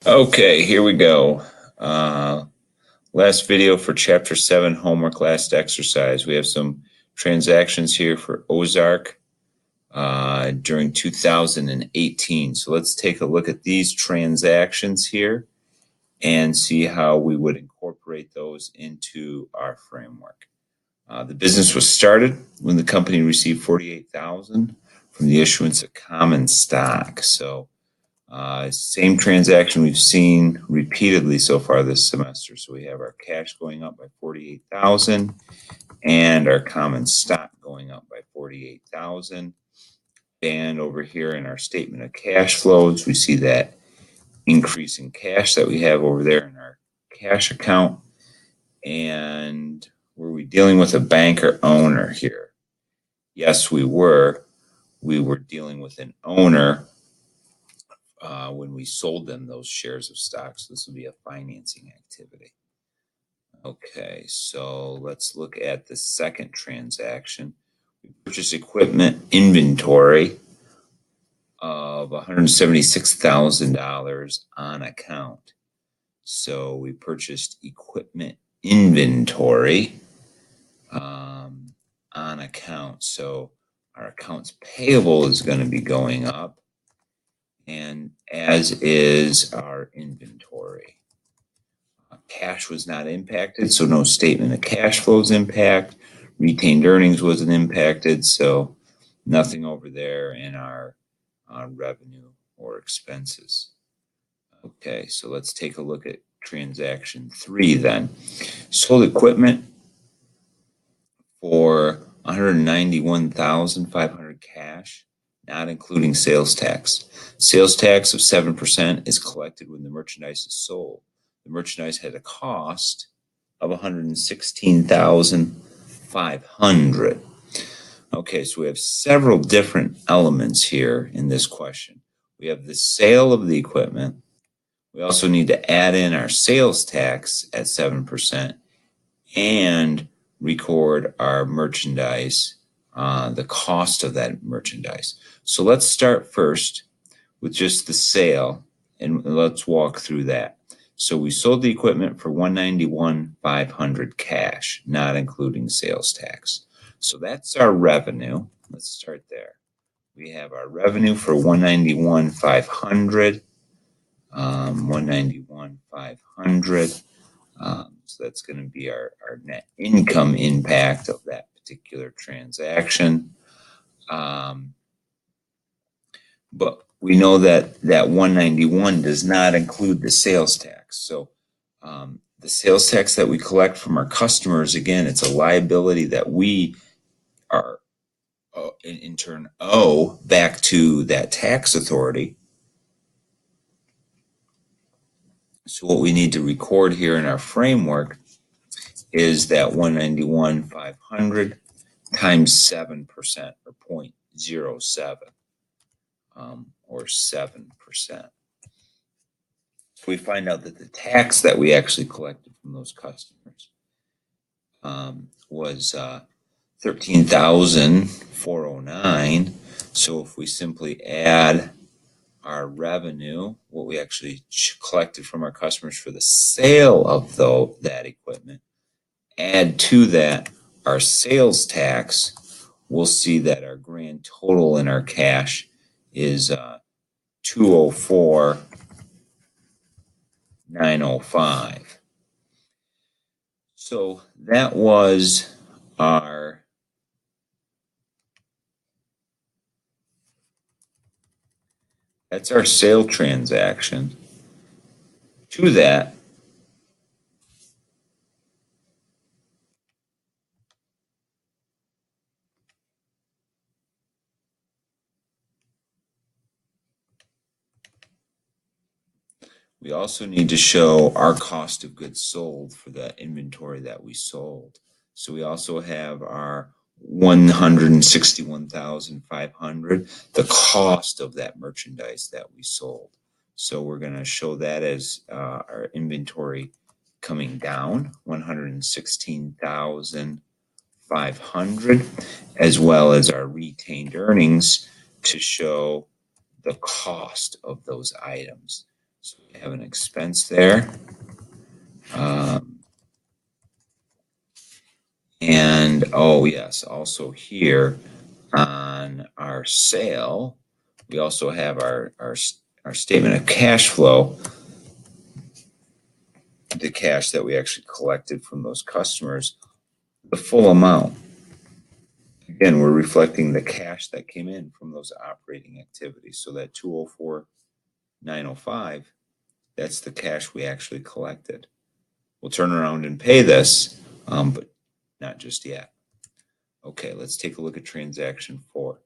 Okay, here we go. Uh, Last video for Chapter 7 homework, last exercise. We have some transactions here for Ozark during 2018. So let's take a look at these transactions here and see how we would incorporate those into our framework. The business was started when the company received $48,000 from the issuance of common stock. So same transaction we've seen repeatedly so far this semester. So we have our cash going up by 48,000 and our common stock going up by 48,000. And over here in our statement of cash flows, we see that increase in cash that we have over there in our cash account. And were we dealing with a bank or owner here? Yes, we were. We were dealing with an owner when we sold them those shares of stock. So this will be a financing activity. Okay, so let's look at the second transaction. We purchased equipment inventory of $176,000 on account. So we purchased equipment inventory on account. So our accounts payable is going to be going up, and as is our inventory. Cash was not impacted, so no statement of cash flows impact. Retained earnings wasn't impacted, so nothing over there in our revenue or expenses. Okay, so let's take a look at transaction 3 then. Sold equipment for $191,500 cash, not including sales tax. Sales tax of 7% is collected when the merchandise is sold. The merchandise had a cost of $116,500. Okay, so we have several different elements here in this question. We have the sale of the equipment. We also need to add in our sales tax at 7% and record our merchandise, the cost of that merchandise. So let's start first with just the sale, and let's walk through that. So we sold the equipment for $191,500 cash, not including sales tax. So that's our revenue. Let's start there. We have our revenue for $191,500. $191,500. So that's going to be our net income impact of that particular transaction. But we know that 191 does not include the sales tax. So the sales tax that we collect from our customers, again, it's a liability that we are in turn owe back to that tax authority. So what we need to record here in our framework is that 191,500 times 7% or 0.07 or 7%. We find out that the tax that we actually collected from those customers was $13,409. So if we simply add our revenue, what we actually collected from our customers for the sale of that equipment, add to that our sales tax, we'll see that our grand total in our cash is $204,905. So that was that's our sale transaction. To that, we also need to show our cost of goods sold for the inventory that we sold. So we also have our $161,500, the cost of that merchandise that we sold. So we're going to show that as our inventory coming down, $116,500, as well as our retained earnings to show the cost of those items. So we have an expense there. And oh yes, also here on our sale, we also have our statement of cash flow, the cash that we actually collected from those customers, the full amount. Again, we're reflecting the cash that came in from those operating activities. So that 204,905, that's the cash we actually collected. We'll turn around and pay this, but not just yet. Okay, let's take a look at transaction 4.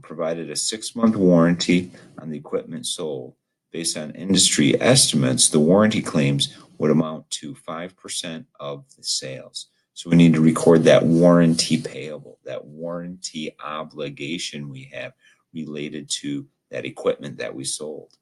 Provided a 6-month warranty on the equipment sold. Based on industry estimates, the warranty claims would amount to 5% of the sales. So we need to record that warranty payable, that warranty obligation we have related to that equipment that we sold.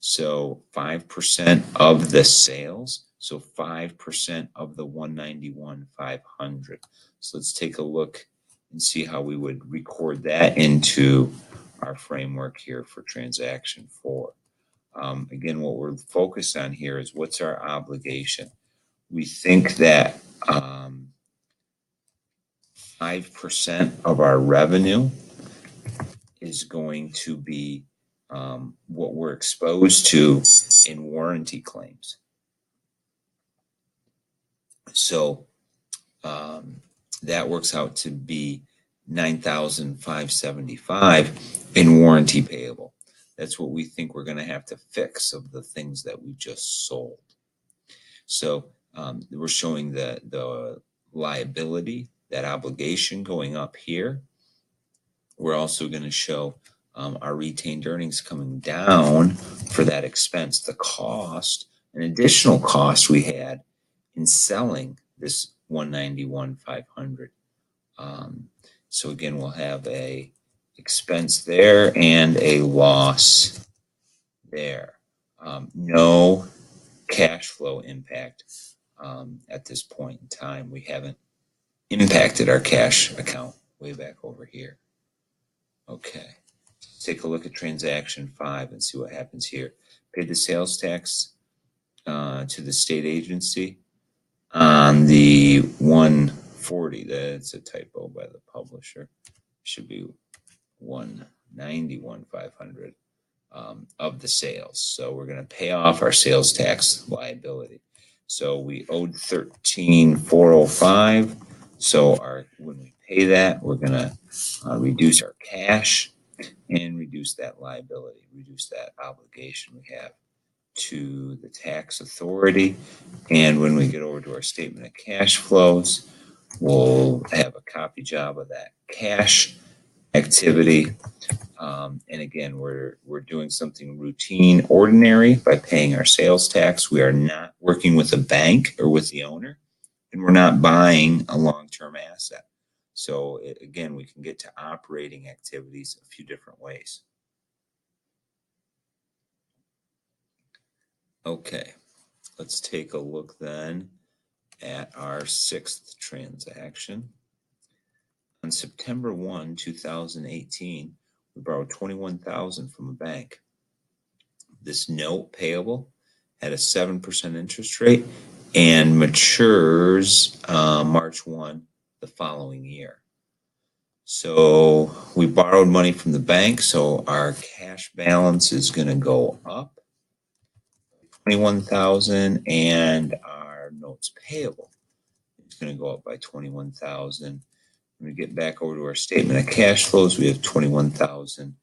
So 5% of the sales, so 5% of the 191,500. So let's take a look and see how we would record that into our framework here for transaction 4. Again, what we're focused on here is what's our obligation. We think that 5% of our revenue is going to be what we're exposed to in warranty claims. So that works out to be $9,575 in warranty payable. That's what we think we're going to have to fix of the things that we just sold. So we're showing the liability, that obligation going up here. We're also going to show our retained earnings coming down for that expense, the cost, an additional cost we had in selling this 191,500. So again, we'll have a expense there and a loss there. No cash flow impact at this point in time. We haven't impacted our cash account way back over here. Okay, let's take a look at transaction 5 and see what happens here. Paid the sales tax to the state agency on the 140. That's a typo by the publisher. Should be 191,500 of the sales. So we're going to pay off our sales tax liability. So we owed 13,405. So when we pay that, we're going to reduce our cash and reduce that liability, reduce that obligation we have to the tax authority. And when we get over to our statement of cash flows, we'll have a copy job of that cash activity. And again, we're doing something routine, ordinary by paying our sales tax. We are not working with a bank or with the owner, and we're not buying a long-term asset. So again, we can get to operating activities a few different ways. Okay, let's take a look then at our 6th transaction. On September 1, 2018, we borrowed $21,000 from a bank. This note payable had a 7% interest rate and matures March 1 the following year. So we borrowed money from the bank, so our cash balance is going to go up 21,000, and our notes payable is going to go up by 21,000. When we get back over to our statement of cash flows, we have 21,000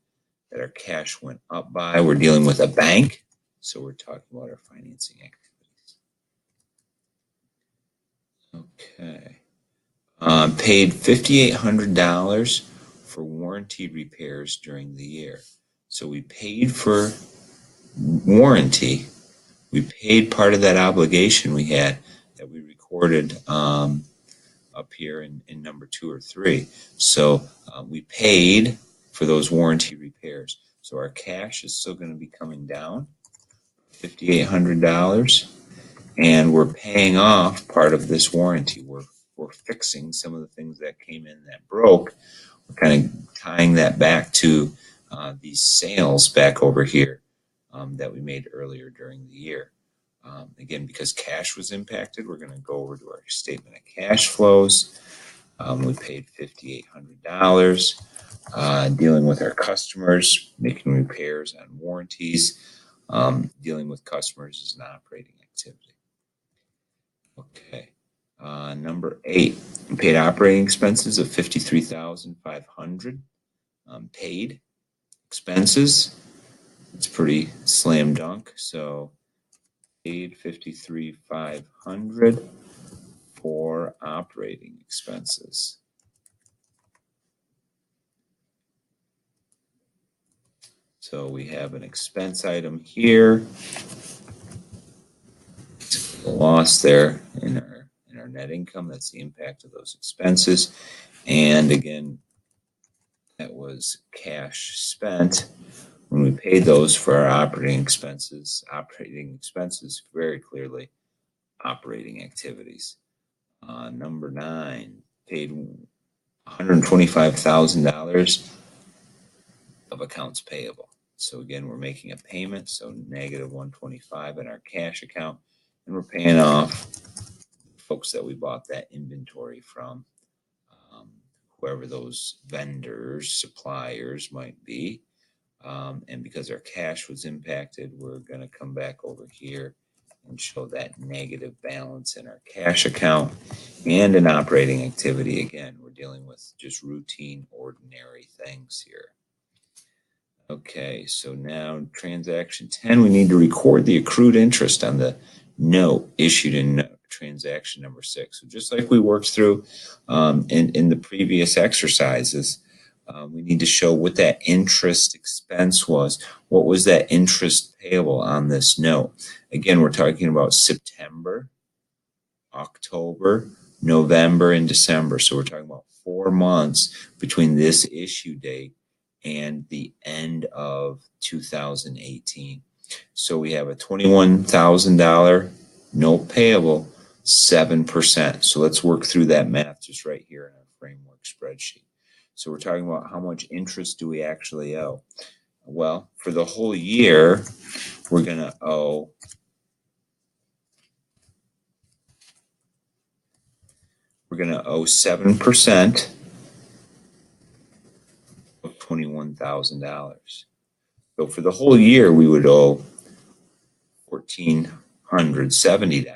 that our cash went up by. We're dealing with a bank, so we're talking about our financing activities. Okay. Paid $5,800 for warranty repairs during the year. So we paid for warranty. We paid part of that obligation we had that we recorded up here in number 2 or 3. So we paid for those warranty repairs. So our cash is still going to be coming down, $5,800, and we're paying off part of this warranty. We're fixing some of the things that came in that broke. We're kind of tying that back to these sales back over here that we made earlier during the year. Again, because cash was impacted, we're going to go over to our statement of cash flows. We paid $5,800 dealing with our customers, making repairs on warranties. Dealing with customers is an operating activity. Okay. Number 8, we paid operating expenses of $53,500. Paid expenses, it's pretty slam dunk. So paid $53,500 for operating expenses. So we have an expense item here. A loss there in our net income. That's the impact of those expenses. And again, that was cash spent when we paid those for our operating expenses. Operating expenses, very clearly operating activities. Number 9, paid $125,000 of accounts payable. So again, we're making a payment, so negative $125 in our cash account, and we're paying off folks that we bought that inventory from, whoever those vendors, suppliers might be. And because our cash was impacted, we're going to come back over here and show that negative balance in our cash account and an operating activity. Again, we're dealing with just routine, ordinary things here. Okay, so now transaction 10, we need to record the accrued interest on the note issued in transaction number 6. So just like we worked through in the previous exercises, we need to show what that interest expense was. What was that interest payable on this note? Again, we're talking about September, October, November, and December. So we're talking about 4 months between this issue date and the end of 2018. So we have a $21,000 note payable, 7%. So let's work through that math just right here in our framework spreadsheet. So we're talking about how much interest do we actually owe? Well, for the whole year, we're going to owe we're going to owe 7% of $21,000. So for the whole year, we would owe $1,470, but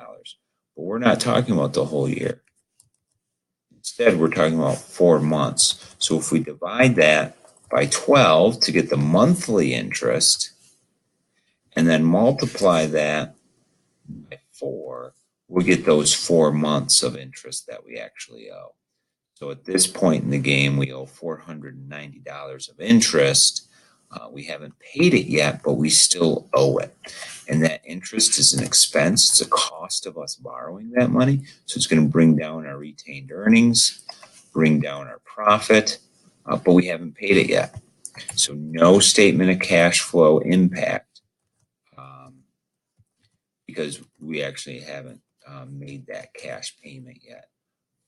we're not talking about the whole year. Instead, we're talking about 4 months. So if we divide that by 12 to get the monthly interest, and then multiply that by 4, we'll get those 4 months of interest that we actually owe. So at this point in the game, we owe $490 of interest. We haven't paid it yet, but we still owe it. And that interest is an expense. It's a cost of us borrowing that money. So it's going to bring down our retained earnings, bring down our profit, but we haven't paid it yet. So no statement of cash flow impact because we actually haven't made that cash payment yet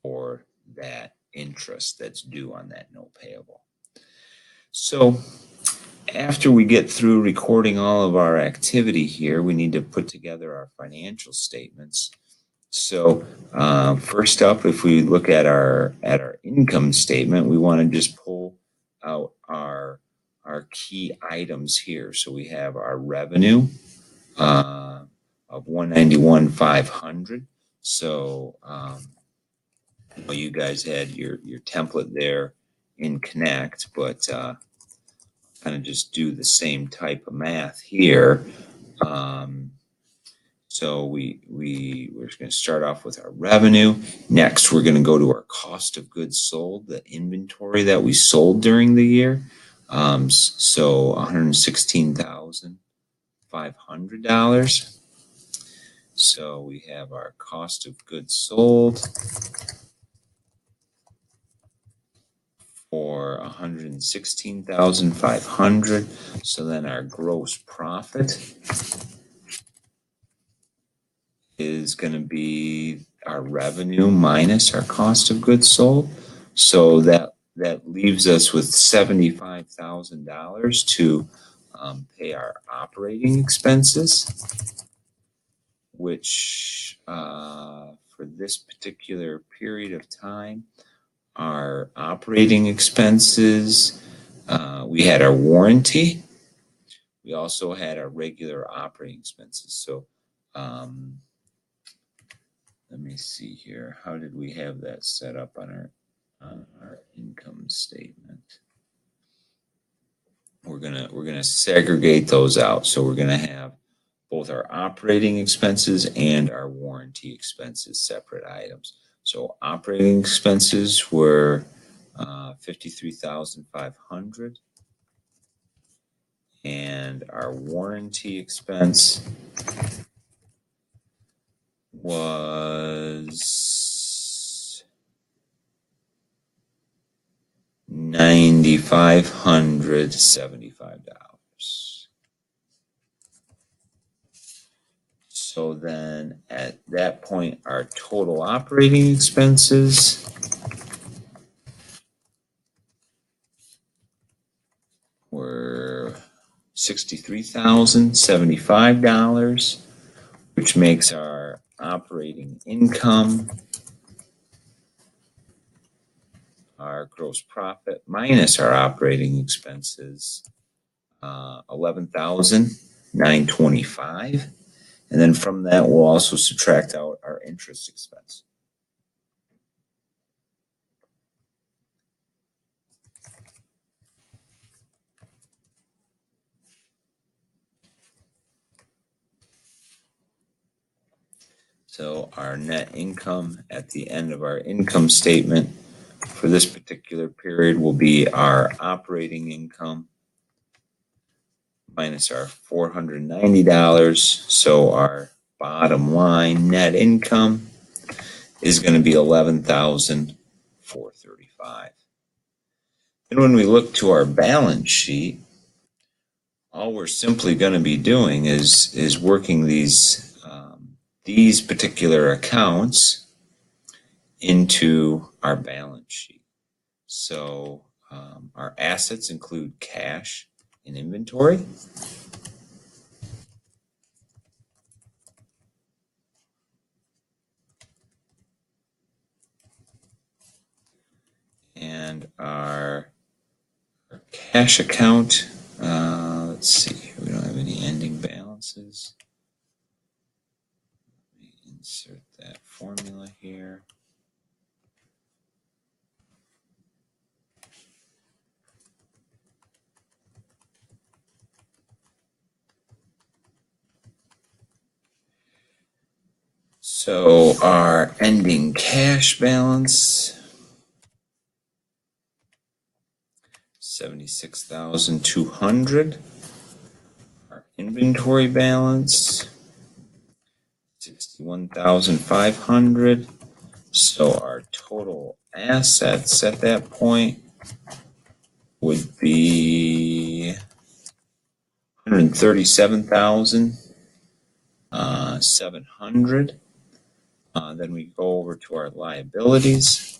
for that interest that's due on that note payable. So after we get through recording all of our activity here, we need to put together our financial statements. So first up, if we look at our income statement, we want to just pull out our key items here. So we have our revenue of $191,500. So you guys had your template there in Connect, but kind of just do the same type of math here. So we're just going to start off with our revenue. Next, we're going to go to our cost of goods sold, the inventory that we sold during the year. So $116,500. So we have our cost of goods sold for $116,500. So then our gross profit is going to be our revenue minus our cost of goods sold. So that leaves us with $75,000 to pay our operating expenses, which for this particular period of time, our operating expenses, we had our warranty. We also had our regular operating expenses. So let me see here. How did we have that set up on our income statement? We're gonna segregate those out. So we're gonna have both our operating expenses and our warranty expenses separate items. So operating expenses were $53,500, and our warranty expense was $9,575. So then at that point, our total operating expenses were $63,075, which makes our operating income, our gross profit minus our operating expenses, $11,925. And then from that, we'll also subtract out our interest expense. So our net income at the end of our income statement for this particular period will be our operating income minus our $490. So our bottom line net income is going to be $11,435. And when we look to our balance sheet, all we're simply going to be doing is working these particular accounts into our balance sheet. So our assets include cash and inventory. And our cash account, let's see, we don't have any ending balances. Let me insert that formula here. So our ending cash balance, $76,200. Our inventory balance, $61,500. So our total assets at that point would be $137,700. Then we go over to our liabilities,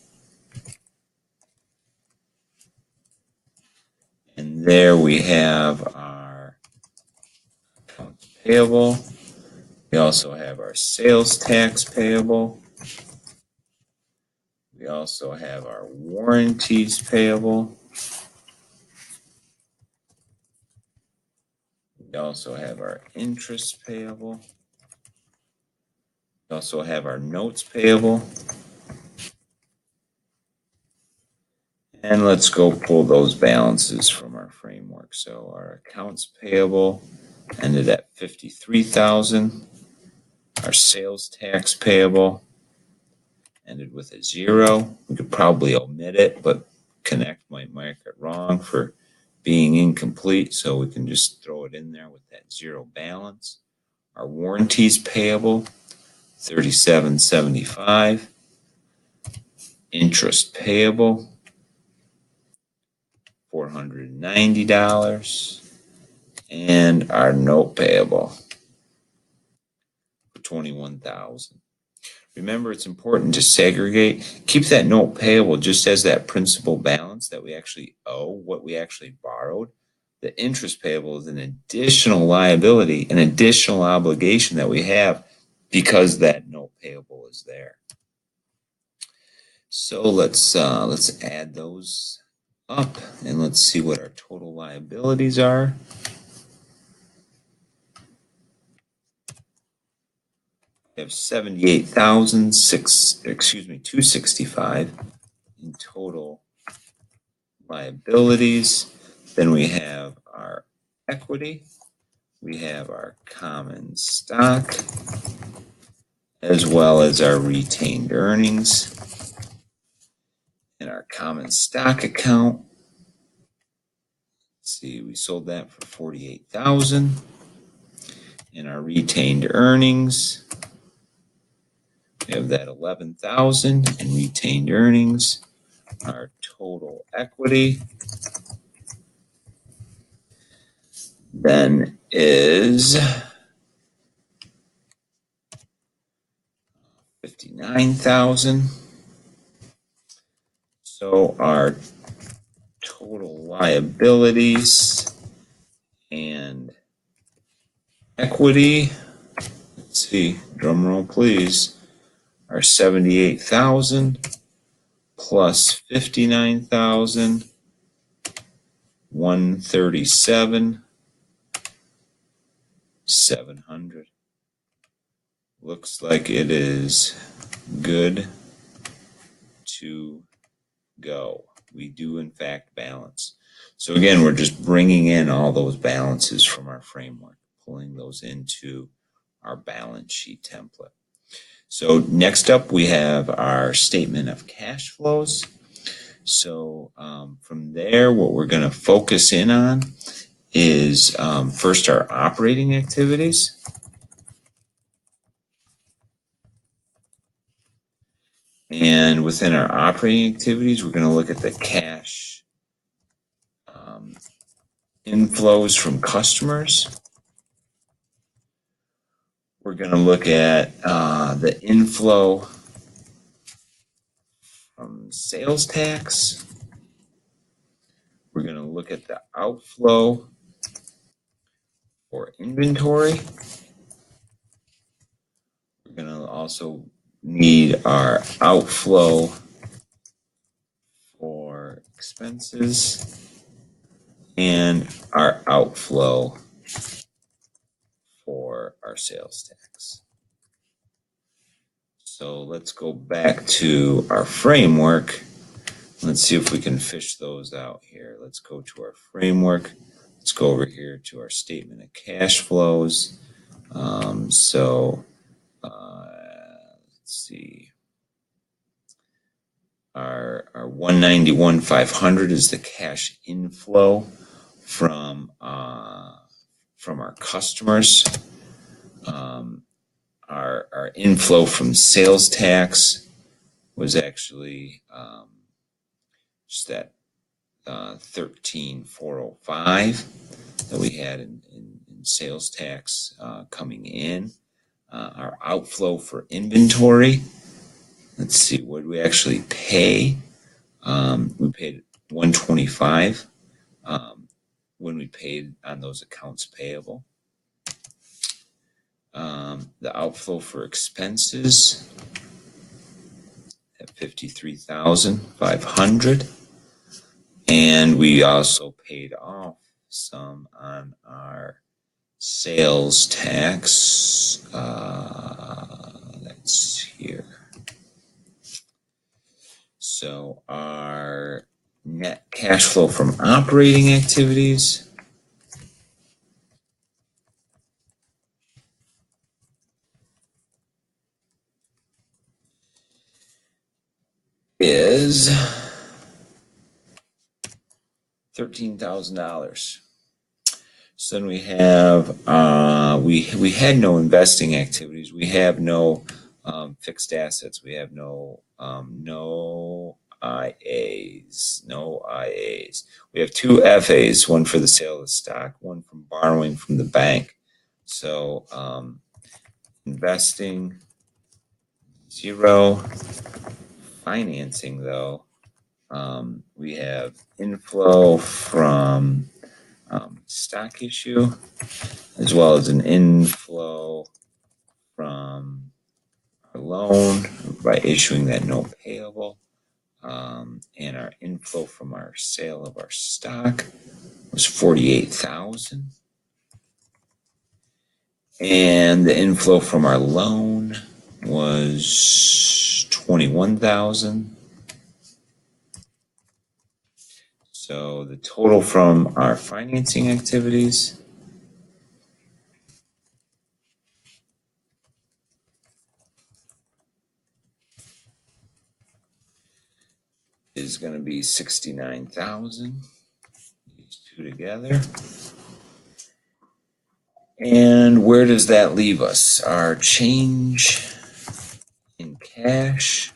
and there we have our accounts payable. We also have our sales tax payable. We also have our warranties payable. We also have our interest payable. We also have our notes payable. And let's go pull those balances from our framework. So our accounts payable ended at $53,000. Our sales tax payable ended with a 0. We could probably omit it, but Connect might mark it wrong for being incomplete, so we can just throw it in there with that 0 balance. Our warranties payable, $37.75. Interest payable, $490. And our note payable for $21,000. Remember, it's important to segregate. Keep that note payable just as that principal balance that we actually owe, what we actually borrowed. The interest payable is an additional liability, an additional obligation that we have because that note payable is there. So let's add those up and let's see what our total liabilities are. We have $78,265 in total liabilities. Then we have our equity, we have our common stock, as well as our retained earnings. In our common stock account, let's see, we sold that for $48,000. In our retained earnings, we have that $11,000 in retained earnings. Our total equity then is $59,000. So our total liabilities and equity, let's see, drum roll please, are $78,000 plus $59,000, $137,700. Looks like it is good to go. We do in fact balance. So again, we're just bringing in all those balances from our framework, pulling those into our balance sheet template. So next up, we have our statement of cash flows. So from there, what we're going to focus in on is first our operating activities. And within our operating activities, we're going to look at the cash inflows from customers. We're going to look at the inflow from sales tax. We're going to look at the outflow for inventory. We're going to also need our outflow for expenses and our outflow for our sales tax. So let's go back to our framework. Let's see if we can fish those out here. Let's go to our framework. Let's go over here to our statement of cash flows. Let's see. Our 191,500 is the cash inflow from our customers. Our inflow from sales tax was actually just that 13,405 that we had in sales tax coming in. Our outflow for inventory, let's see, what did we actually pay? We paid $125 when we paid on those accounts payable. The outflow for expenses at $53,500, and we also paid off some on our sales tax. That's here. So our net cash flow from operating activities is $13,000. So then we have we had no investing activities. We have no fixed assets. We have no IAs. We have two FAs, one for the sale of the stock, one from borrowing from the bank. So investing, 0. Financing, though, we have inflow from stock issue, as well as an inflow from our loan by issuing that note payable, and our inflow from our sale of our stock was $48,000, and the inflow from our loan was $21,000. So the total from our financing activities is going to be $69,000. These two together. And where does that leave us? Our change in cash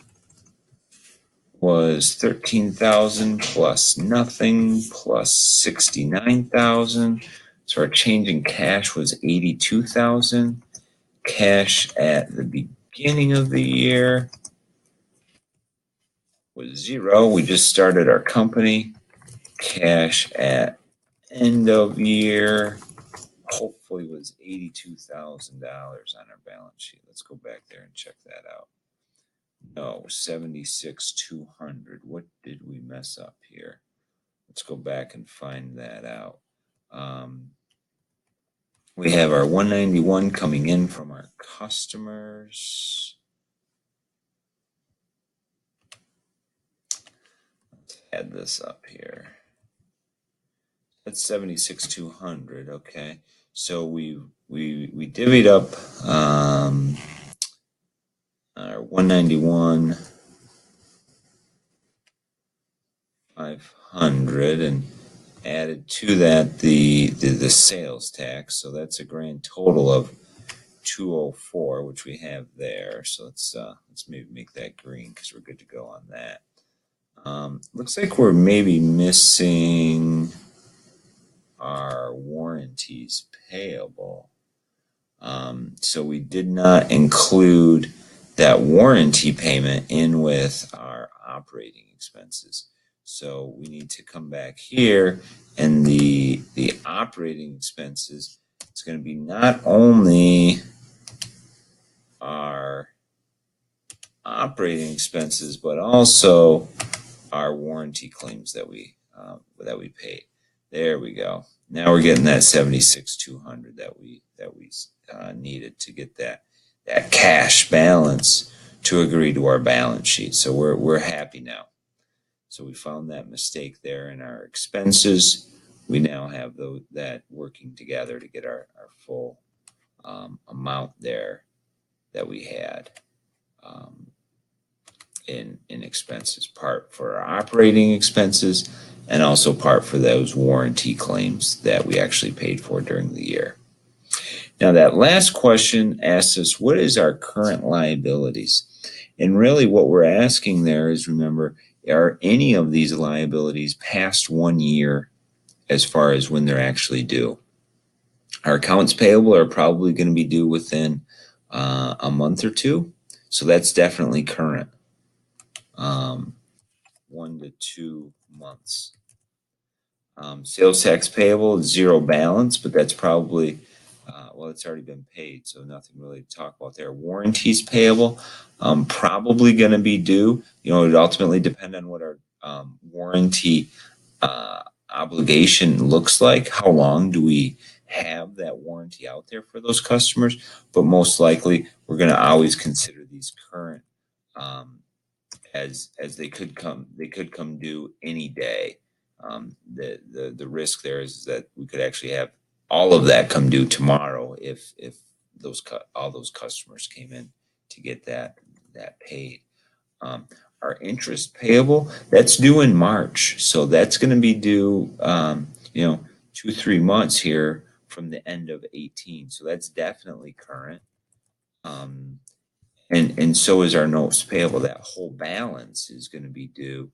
was $13,000 plus nothing plus $69,000. So our change in cash was $82,000. Cash at the beginning of the year was zero. We just started our company. Cash at end of year hopefully was $82,000 on our balance sheet. Let's go back there and check that out. No, 76,200. What did we mess up here? Let's go back and find that out. We have our 191 coming in from our customers. Let's add this up here. That's 76,200. Okay, so we divvied up our 191 500 and added to that the sales tax. So that's a grand total of 204, which we have there. So let's maybe make that green because we're good to go on that. Looks like we're maybe missing our warranties payable. So we did not include that warranty payment in with our operating expenses. So we need to come back here, and the operating expenses, it's going to be not only our operating expenses, but also our warranty claims that we paid. There we go. Now we're getting that 76,200 that we needed to get that cash balance to agree to our balance sheet. So we're happy now. So we found that mistake there in our expenses. We now have that working together to get our full amount there that we had in expenses, part for our operating expenses and also part for those warranty claims that we actually paid for during the year. Now that last question asks us, what is our current liabilities? And really what we're asking there is, remember, are any of these liabilities past 1 year as far as when they're actually due? Our accounts payable are probably going to be due within a month or two. So that's definitely current. 1 to 2 months. Sales tax payable is zero balance, but that's probably, it's already been paid, so nothing really to talk about there. Warranties payable, probably going to be due. It would ultimately depend on what our warranty obligation looks like. How long do we have that warranty out there for those customers? But most likely, we're going to always consider these current, as they could come due any day. The risk there is that we could actually have all of that come due tomorrow if all those customers came in to get that paid. Our interest payable, that's due in March, so that's going to be due 2-3 months here from the end of 18. So that's definitely current. And so is our notes payable. That whole balance is going to be due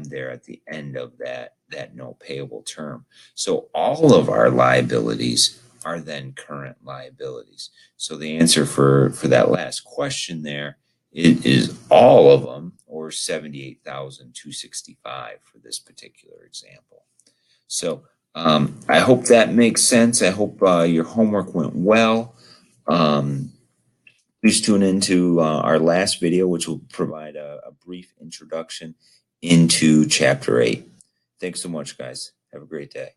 there at the end of that note payable term. So all of our liabilities are then current liabilities. So the answer for that last question there is all of them, or 78,265 for this particular example. So I hope that makes sense. I hope your homework went well. Please tune into our last video, which will provide a brief introduction into Chapter 8. Thanks so much, guys. Have a great day.